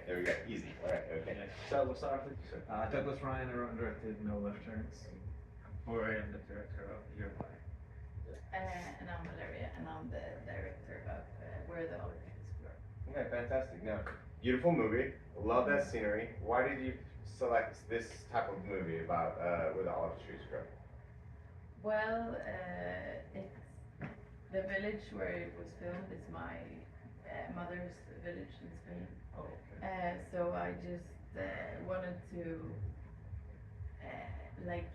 there we go, easy, alright, okay. Yeah. So we'll start off with you, sir. Douglas Ryan, I wrote and directed No Left Turns. Or I am the director of Your Life. And I'm Valeria, and I'm the director of Where the Olive Trees Grow. Okay, fantastic. Now, beautiful movie. Love that scenery. Why did you select this type of movie about where the olive trees grow? Well, it's the village where it was filmed is my mother's village in Spain. Oh, okay. So I just wanted to like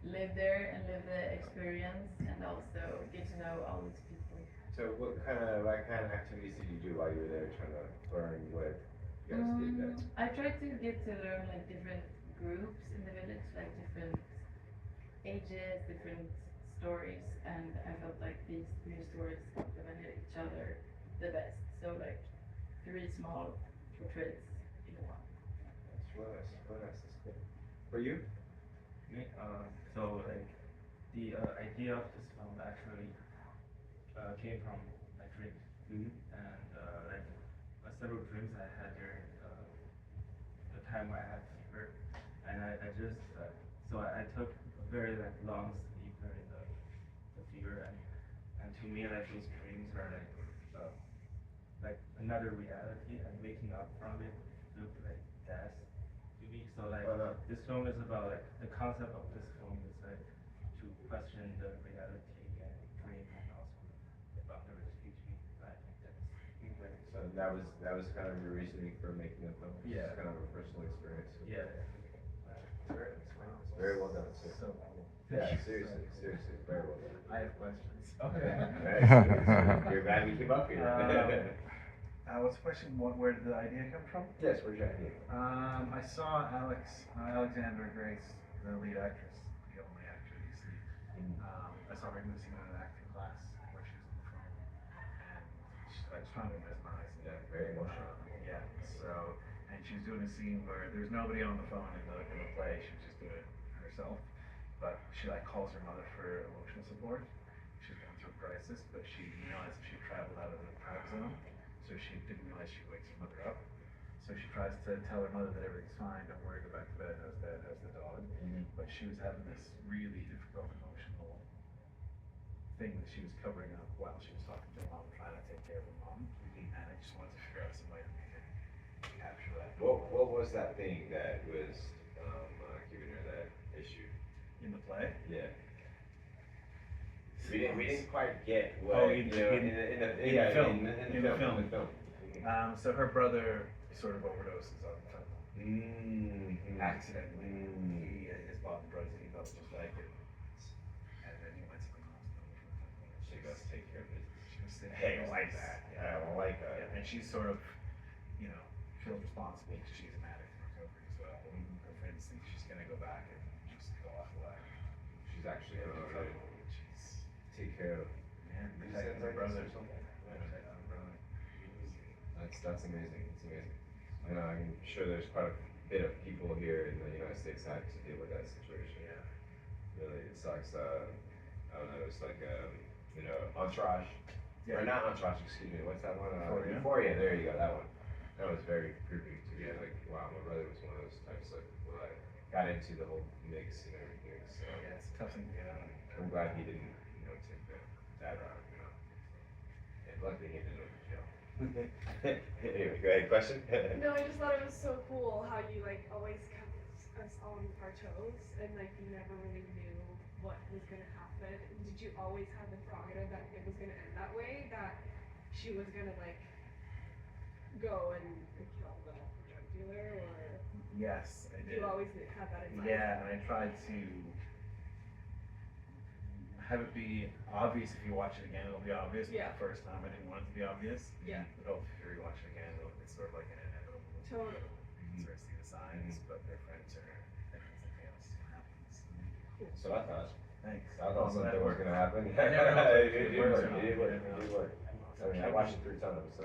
live there and live the experience, and also get to know all these people. So what kind of activities did you do while you were there trying to learn what you guys did there? I tried to get to learn like different groups in the village, like different ages, different stories, and I felt like these three stories complemented each other the best. So like three small portraits in one. That's really nice, really nice, that's good. For you? Me, so like the idea of this film actually came from my dreams. And like several dreams I had during the time when I had fever, and I just so I took a very like long sleep during the fever, and to me like those dreams are like another reality, and waking up from it looked like death to me. So like this film is about like the concept of this film is like to question the reality and dream, and also the boundaries between life and death. Okay. So that was kind of your reasoning for making the film? Yeah. It's kind of a personal experience. Yeah. Very well done, sir. So cool. Yeah, seriously, very well done. I have questions. Okay. Right, you're glad we came up here. What's the question? Where did the idea come from? Yes, where's your idea? I saw Alexandra Grace, the lead actress, the only actor you see. I saw her in the scene in an acting class where she was on the phone, and I just found it mesmerizing. Yeah, very emotional. Yeah. So, and she was doing a scene where there's nobody on the phone in the play. She was just doing it herself, but she like calls her mother for emotional support. She's going through a crisis, but she realized she traveled out of the time zone, so she didn't realize she wakes her mother up. So she tries to tell her mother that everything's fine, don't worry, go back to bed, how's dad, how's the dog? But she was having this really difficult emotional thing that she was covering up while she was talking to her mom, trying to take care of her mom. And I just wanted to figure out some way to capture that. What was that thing that was giving her that issue? In the play? Yeah. We didn't quite get what in the film. So her brother sort of overdoses on fentanyl. Accidentally. His mom drugs and he felt just like it. And then he went to the hospital. She goes take care of it. She was saying, Hey, I don't like that. I don't like that. Yeah, and she's sort of, feels responsible because she's an addict in recovery as well. Her friends think she's gonna go back and just go off the line. She's actually gonna take care of Protect her brother. That's amazing. It's amazing. And I'm sure there's quite a bit of people here in the United States that have to deal with that situation. Yeah. Really, it sucks. I don't know. It's like Entourage. Yeah. Or not Entourage. Excuse me. What's that one? Euphoria. Euphoria. There you go. That one. That was very creepy to me. Like, wow, my brother was one of those types of people that got into the whole mix and everything. So Yeah, it's a tough thing to get out of. I'm glad he didn't, take that route. And luckily he didn't go to jail. Anyway, go ahead. Question? No, I just thought it was so cool how you like always kept us on our toes, and like you never really knew what was gonna happen. Did you always have the prerogative that it was gonna end that way? That she was gonna like go and kill the drug dealer, or Yes, I did. you always had that in mind? Yeah, and I tried to have it be obvious. If you watch it again, it'll be obvious. But Yeah. the first time I didn't want it to be obvious. Yeah. But hopefully if you rewatch it again, it's sort of like an inevitable. Totally. You can sort of see the signs, but their friends are something else happens. So I thought. Thanks. I thought something was gonna happen. I never know if It it works or not. did work. I mean, I watched it 3 times, so.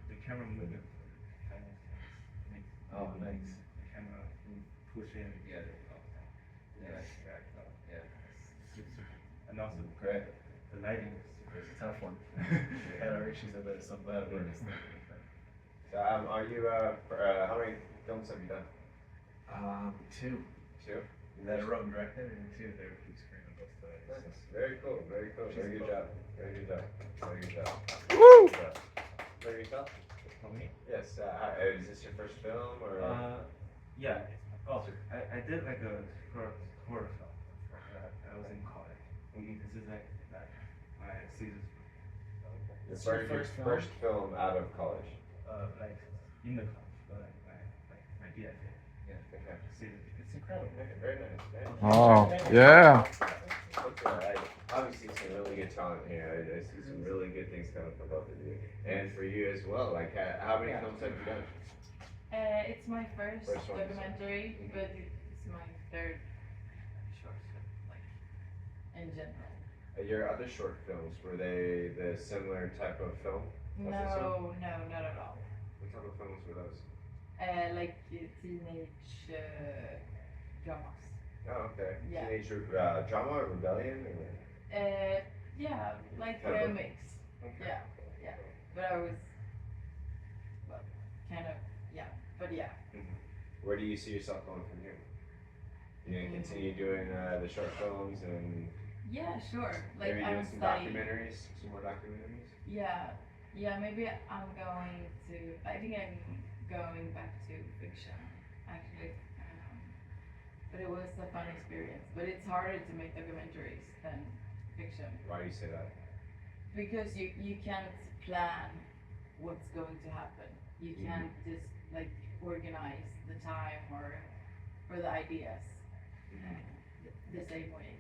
The camera movement. Oh, nice. The camera push in together. And also Great. the lighting is a tough one. Had our issues with it, some bad words. So, are you, how many films have you done? 2. Two? That I wrote and directed, and 2 they're big screen on both sides. Nice. Very cool, very cool. Very good job. Very good job. Very good job. Woo! Good job. For yourself? For me? Yes. Is this your first film or? Yeah. Oh, I did like a horror film. I was in college. This is like my season. Your first film out of college. Like in the college, but like my BFA. Yeah. Okay. Season. It's incredible. Okay, very nice. Very nice. Oh, yeah. Okay, I obviously some really good talent here. I see some really good things coming from both of you, and for you as well. Like, how many films have you done? It's my first First one, documentary, but it's my third short film, like in general. Your other short films, were they the similar type of film? as this one? No, not at all. What type of films were those? Like teenage dramas. Oh, okay. Yeah. Teenage drama or rebellion or? Yeah, like Kind of a both. mix. Okay. Yeah. But I was, well, kind of, yeah. But yeah. Where do you see yourself going from here? You gonna continue doing the short films and Yeah, sure. Like maybe I'm doing some studying. documentaries, some more documentaries? Yeah, maybe I'm going to, I think I'm going back to fiction, actually. But it was a fun experience. But it's harder to make documentaries than fiction. Why do you say that? Because you can't plan what's going to happen. You can't just like organize the time or the ideas the same way.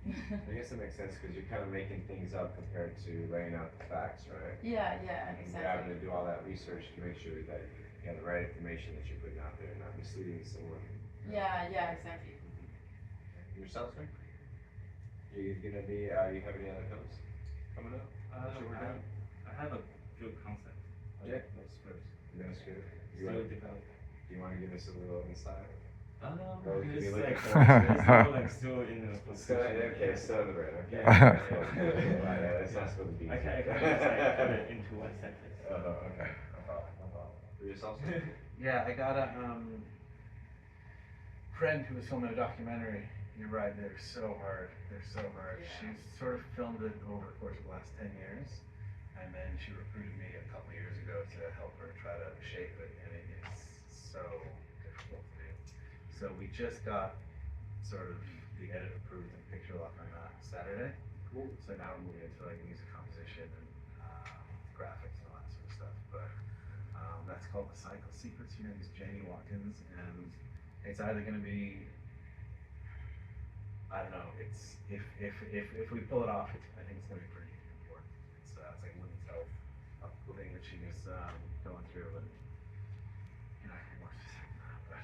I guess it makes sense because you're kind of making things up compared to laying out the facts, right? Yeah, And you're having exactly. to do all that research to make sure that you have the right information that you're putting out there, not misleading someone. Yeah, exactly. Yourself, sir? You gonna be? You have any other films coming up? that you're working on? I have a good concept. Yeah. No scripts. That's good. Still developing. Do you want to give us a little insight? Or It's you like, looking forward to it's still in the Still, okay, still in the brain. Okay. Yeah. Yeah, that's not supposed to be. I can just like put it into one sentence. Okay. No problem. No problem. For yourself, sir? Yeah, I got a friend who was filming a documentary. You're right, they're so hard. They're so hard. Yeah. She's sort of filmed it over the course of the last 10 years. And then she recruited me a couple years ago to help her try to shape it. And it is so difficult to do. So we just got sort of the edit approved and picture lock on Saturday. Cool. So now we're moving into like music composition and graphics and all that sort of stuff. But that's called The Cycle Secrets. You know, these Jamie Watkins, and it's either going to be, I don't know. It's if we pull it off, I think it's going to be pretty important. It's like women's health thing that she was going through, and you know, I can more specific than that, but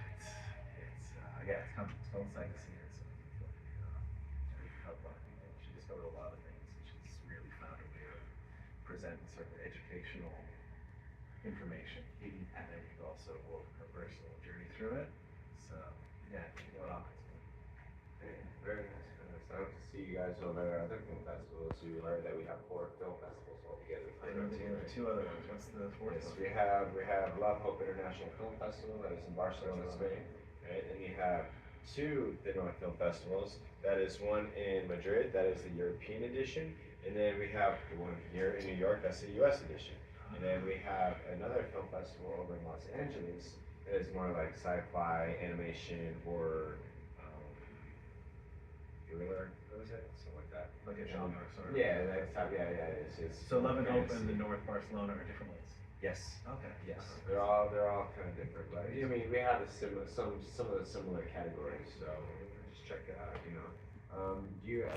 it's yeah, it's called Cycle Secrets. We can help a lot of people. She discovered a lot of things, and she's really found a way of presenting sort of educational information, and then we could also work her personal journey through it. So yeah, keep going on. Very nice. I hope to see you guys over at other film festivals. You heard that we have 4 film festivals altogether. I know they have 2 other ones. What's the 4th Yes, one? we have Love Hope International Film Festival that is in Barcelona, Spain. Right, and you have 2 The North Film Festivals. That is one in Madrid. That is the European edition, and then we have the one here in New York. That's the U.S. edition. And then we have another film festival over in Los Angeles that is more like sci-fi, animation, horror, thriller. What is it? Something like that. Like a genre sort of. Yeah, that's how. Yeah. It's So Love and Hope and fantasy. the North Barcelona are different ones. Yes. Okay. Yes. They're all kind of different, but I mean we have some of the similar categories. So just check it out. You know.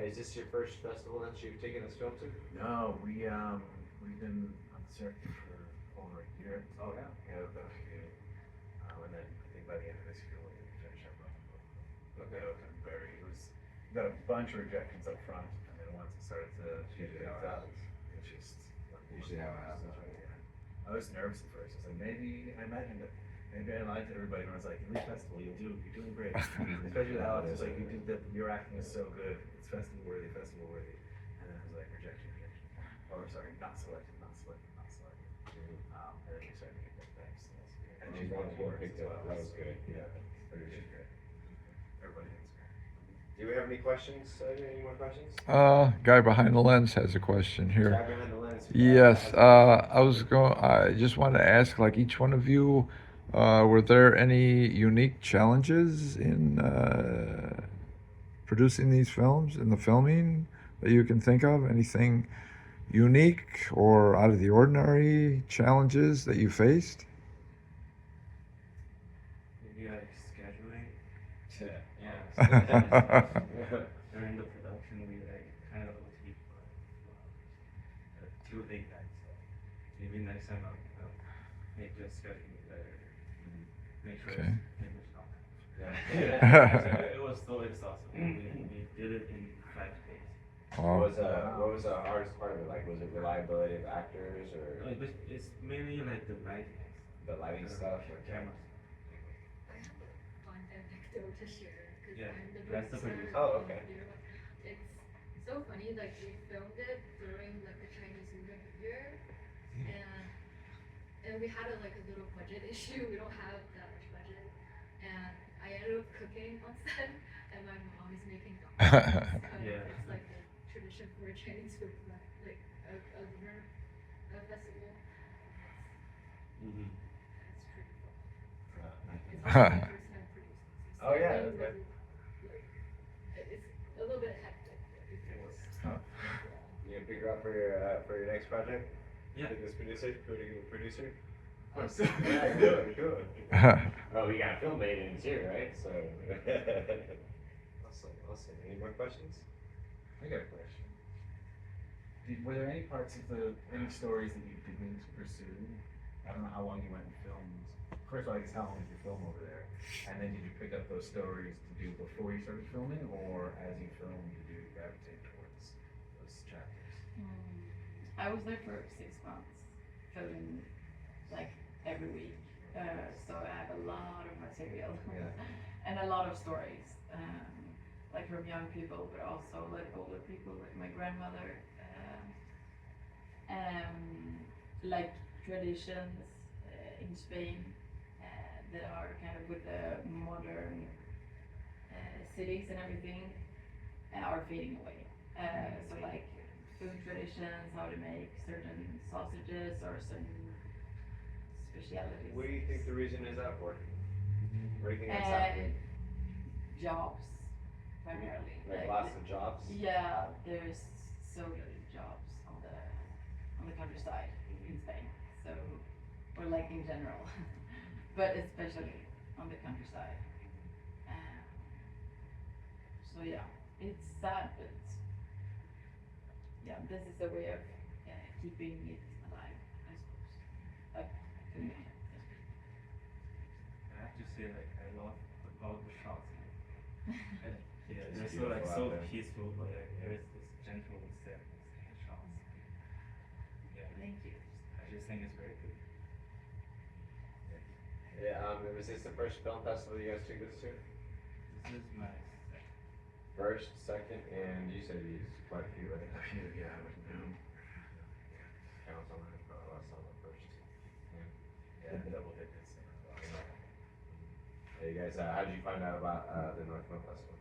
Is this your first festival that you've taken this film to? No, we've been on the circuit for over a year. Oh yeah. We have a few, and then I think by the end of this year we'll finish up. Okay. We got a bunch of rejections up front, and then once it started to get Usually how picked it up, happens. it's just Usually how it happens, right? Yeah. I was nervous at first. I was like, maybe I imagined it. Maybe I lied to everybody when I was like, Elite Festival, you're doing great. Especially with Alex, it's like your acting is so good. It's festival worthy. And then it was like rejection. Or sorry, not selected. And then we started to get that back. one's getting picked up. That was good. Yeah. Pretty good. Everybody thinks great. Do we have any questions? Any more questions? Guy behind the lens has a question here. Guy behind the lens. Yes, I just wanted to ask, like each one of you, were there any unique challenges in producing these films, in the filming, that you can think of? Anything unique or out of the ordinary challenges that you faced? Maybe like scheduling. Yeah. During the production, we like kind of OT for 2 late nights. Maybe next time I'll make the scheduling better. Make sure Okay. it's finished on time. Yeah. It was so exhausting. We did it in 5 days. What was the hardest part of it? Like, was it reliability of actors or But it's mainly like the lighting. the lighting stuff? Or Cameras. I have a fun anecdote to share because Yeah, I'm the that's the producer. Oh, okay. It's so funny. Like we filmed it during like the Chinese Lunar New Year, and we had a little budget issue. We don't have that much budget, and I ended up cooking on set, and my mom is making dumplings. Yeah. It's like a tradition for a Chinese food, like a lunar festival. Mm-hmm. It's pretty fun. It's Uh, also my first time producing. So Oh, yeah, something okay. like, it's a little bit hectic. But You gonna pick her up for your next project? Yeah. Pick this producer? Producer? Of course. Yeah, good. Oh, we got film made too, right? So. Awesome. Any more questions? I got a question. Were there any parts of any stories that you didn't pursue? I don't know how long you went and filmed. First of all, I guess how long did you film over there? And then did you pick up those stories to do before you started filming, or as you filmed, did you gravitate towards those chapters? I was there for 6 months, filming like every week. So I have a lot of material and a lot of stories, like from young people, but also like older people, like my grandmother, like traditions in Spain that are kind of with the modern cities and everything are fading away. So like food traditions, how to make certain sausages or certain specialities. What do you think the reason is that for? What do you think that's happening? Jobs, primarily. Like lots of jobs? Yeah, there's so little jobs on the countryside in Spain. So, or like in general, but especially on the countryside. So yeah, it's sad, but yeah, this is a way of keeping it alive, I suppose. To me. I have to say, like, I love all the shots. And, yeah, It's they're so like beautiful out so there. peaceful, but like there's this gentle sadness in the shots. Yeah, Thank you. I just think it's very good. Yeah, was this the first film festival you guys took this to? This is my second. First, second, and you said you used quite a few, right? A few, yeah. Counts on that, but I saw the first. Yeah, double digits. Hey guys, how did you find out about the North Film Festival?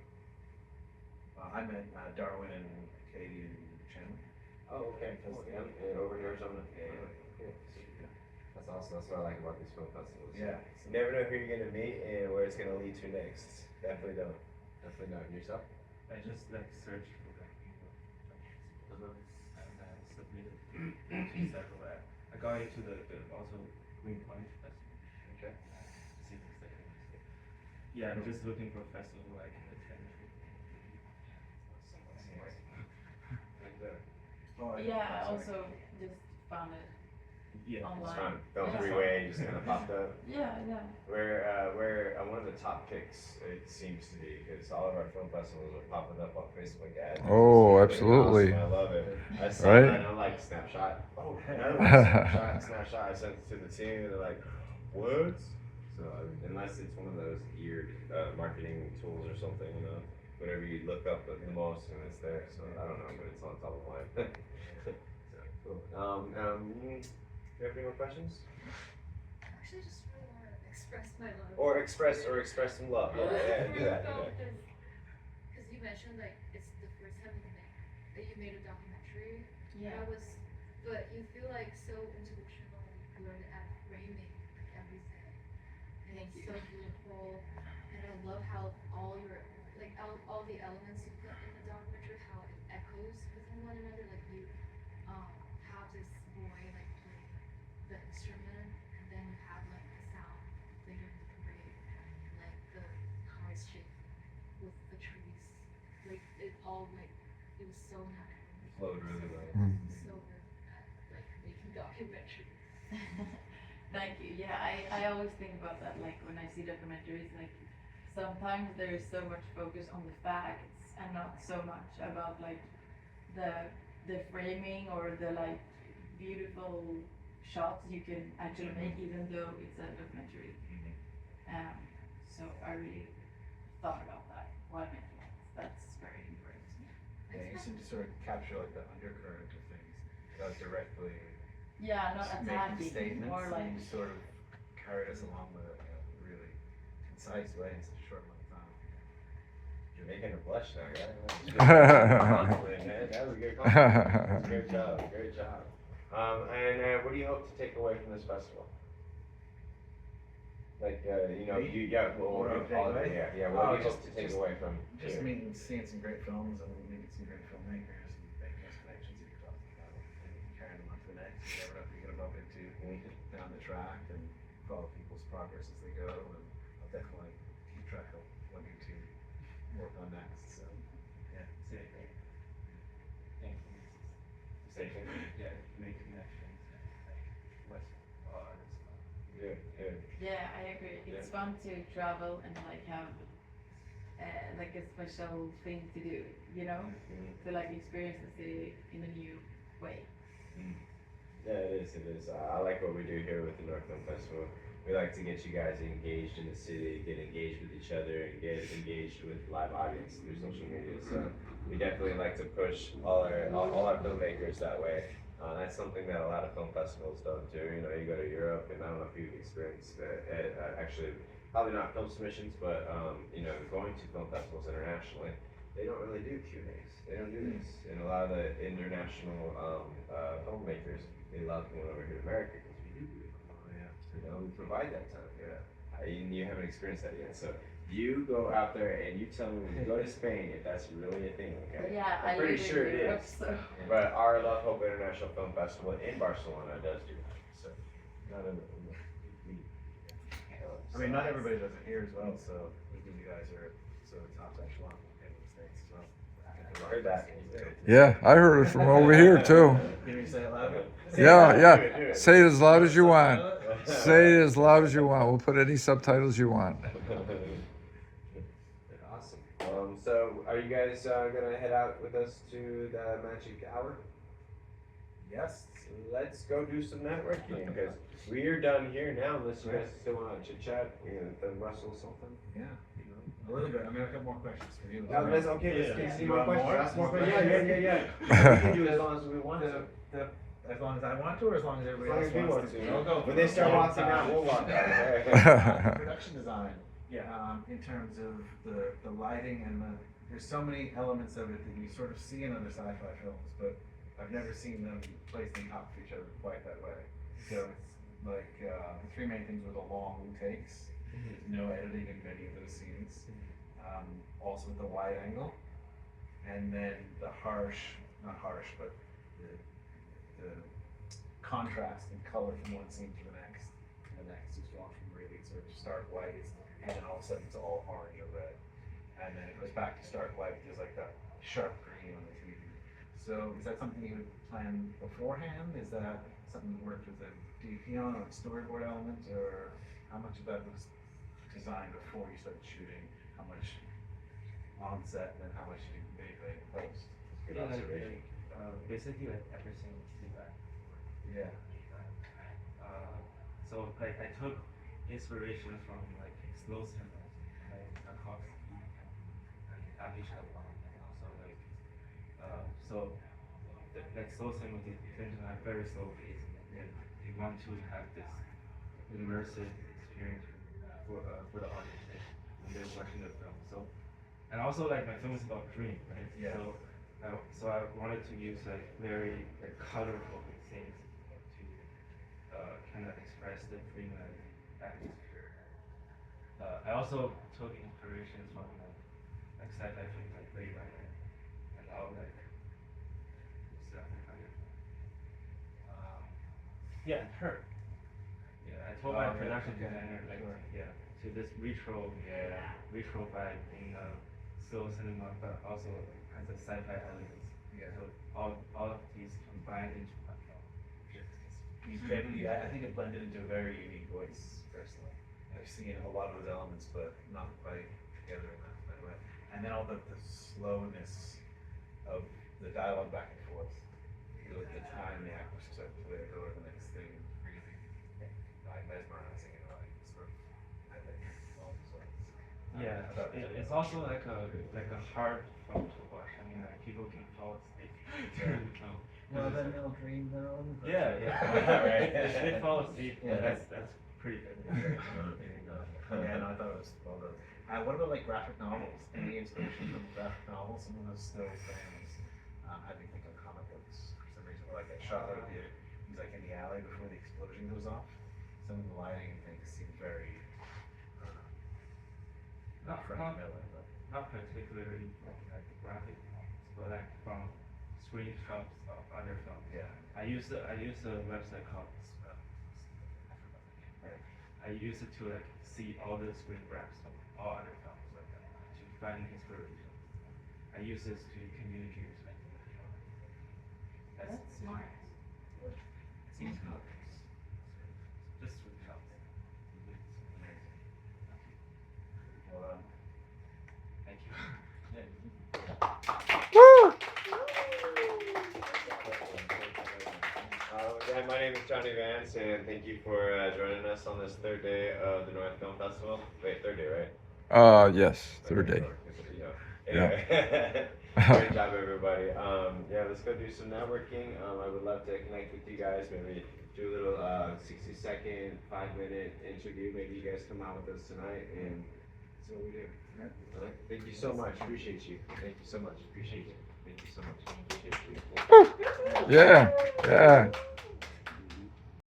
I met Darwin and Katie and Chandler. Oh, okay. Over in Arizona. Yeah. That's awesome. That's what I like about these film festivals. Yeah. You never know who you're gonna meet and where it's gonna lead to next. Definitely don't. Definitely not. Yourself? I just like searched for like the lyrics and then submitted to several. I got into the also Green Point Festival. Okay. Yeah, I'm just looking for a festival like in the tennis. Oh, Yeah, I sorry. also just found it Yeah. It's online. fun. Film Yeah. Freeway just kind of popped up. Yeah. We're one of the top picks, it seems to be, because all of our film festivals are popping up on Facebook ads. Oh, It's really absolutely. awesome. I love it. I saw Right? that and I'm like, snapshot. Oh, no. Snapshot. I sent it to the team and they're like, what? So, unless it's one of those weird marketing tools or something, whatever you look up the most and it's there. So, I don't know, but it's on top of mind. So, cool. Do you have any more questions? Actually, just really want to express my love. Or express some love. Yeah, do that. Because you mentioned like it's the first time that you made a documentary. Yeah. But you feel like so intuitional, good at framing like everything. And Thank it's you. so beautiful. And I love how all the elements you put in the documentary, how it echoes within one another. Like you have this boy like playing the instrument, and then you have like the sound later in the parade, and like the cars shaking with the trees. Like it all like it was so natural. Flowed really well. So good at like making documentaries. Thank you. Yeah, I always think about that, like when I see documentaries, like sometimes there is so much focus on the facts and not so much about like the framing or the like beautiful shots you can actually make even though it's a documentary. So I really thought about that while making it. That's very important to me. Yeah, you seem to sort of capture like the undercurrent of things without directly Yeah, not just making attacking, statements. more like You sort of carried us along with it in a really concise way in such a short amount of time. You're making her blush now, guys. Compliment, man. That was a good compliment. Great job. Great job. And what do you hope to take away from this festival? Like, Me? well, Or we'll all of it, yeah. What do you hope to take away from Just here? seeing some great films and meeting some great filmmakers and making those connections that you're talking about and carrying them on to the next. You never know if you're going to bump into down the track and follow people's progress as they go. And I'll definitely keep track of what you two work on next. So, yeah. Same thing. Thank you. Same thing. Yeah, make connections and like what's artists. Good. yeah, I agree. It's fun to travel and like have like a special thing to do, you know, to like experience the city in a new way. Yeah, it is. I like what we do here with the North Film Festival. We like to get you guys engaged in the city, get engaged with each other, and get engaged with live audience through social media. So we definitely like to push all our filmmakers that way. That's something that a lot of film festivals don't do. You know, you go to Europe, and I don't know if you've experienced actually probably not film submissions, but going to film festivals internationally, they don't really do Q&As. They don't do this, and a lot of the international filmmakers, they love coming over here to America because we do it. You know, we provide that time. And you haven't experienced that yet, so you go out there and you tell me when you go to Spain if that's really a thing. Okay? Yeah, I'm pretty sure it Europe, is. so. But our Love Hope International Film Festival in Barcelona does do that. So, not in I mean, not everybody does it here as well, so you guys are sort of top echelon in the States as well. I heard that. Yeah, I heard it from over here too. Can you say it louder? Yeah. Do it. Say it as loud as you want. Say it as loud as you want. We'll put any subtitles you want. Awesome. So, are you guys gonna head out with us to the magic hour? Yes. Let's go do some networking because we are done here now. Unless you guys still want to chit chat, then Russell something. Yeah. A little bit. I mean, I've got more questions for you. Let's see You more want questions. more? Ask more questions. Yeah. We can do it as long as we want to. As long as I want to, or as long as As everybody long else as we want wants to. to? I'll go When for they a start long walking time. out, we'll walk out. Production design. In terms of the lighting and there's so many elements of it that you sort of see in other sci-fi films, but I've never seen them placed on top of each other quite that way. So it's like the three main things were the long takes. There's no editing in many of those scenes. Also the wide angle, and then the not harsh, but the contrast in color from one scene to the next. And the next is gone from really sort of stark white, and then all of a sudden it's all orange or red. And then it goes back to stark white, there's like that sharp green on the TV. So is that something you would plan beforehand? Is that something you worked with a DP on, or a storyboard element, or how much of that was designed before you started shooting? How much on set, and then how much you made in post? Good observation. Basically like everything is feedback. Yeah. So like I took inspiration from like slow cinema, like Tarkovsky and Abhishek and also like like slow cinema they tend to have very slow pace and they want to have this immersive experience with for the audience when they're watching the film. So, and also like my film is about dream, right? Yeah. So I wanted to use like very like colorful things to kind of express the dreamland atmosphere. I also took inspiration from like sci-fi films like Blade Runner and all like stuff. Yeah, and her. Yeah, I told my production designer like to this retro vibe in slow cinema, but also has a sci-fi elements. Yeah. So all of these combined into one film. I think it blended into a very unique voice, personally. I've seen a lot of those elements, but not quite together in that way. And then all the slowness of the dialogue back and forth. The time the actors start to play over the next thing, really like mesmerizing and like sort of It's also like a hard film to watch. I mean, like people can fall asleep. Well, then they'll dream their own. Yeah. Right. If they fall asleep, Yeah. that's pretty good. Yeah, no, I thought it was well done. What about like graphic novels? Any inspiration from graphic novels? Some of those still fans had me think of comic books for some reason. Or like that shot of the he's like in the alley before the explosion goes off. Some of the lighting and things seem very not Frank Miller, but Not particularly like graphic novels, but like from screenshots of other films. yeah. I use a website called I use it to like see all the screen grabs from all other films like that to find inspiration. I use this to communicate with That's smart. Seems good. Just screenshots. Well done. Thank you. Yeah, my name is Johnny Vance, and thank you for joining us on this third day of the North Film Festival. Wait, third day, right? Yes, third day. Anyway. Great job, everybody. Let's go do some networking. I would love to connect with you guys. Maybe do a little 60-second, 5-minute interview. Maybe you guys come out with us tonight, and that's what we do. All right. Thank you so much. Appreciate you. Thank you so much. Appreciate you. Thank you so much. Appreciate you. Yeah.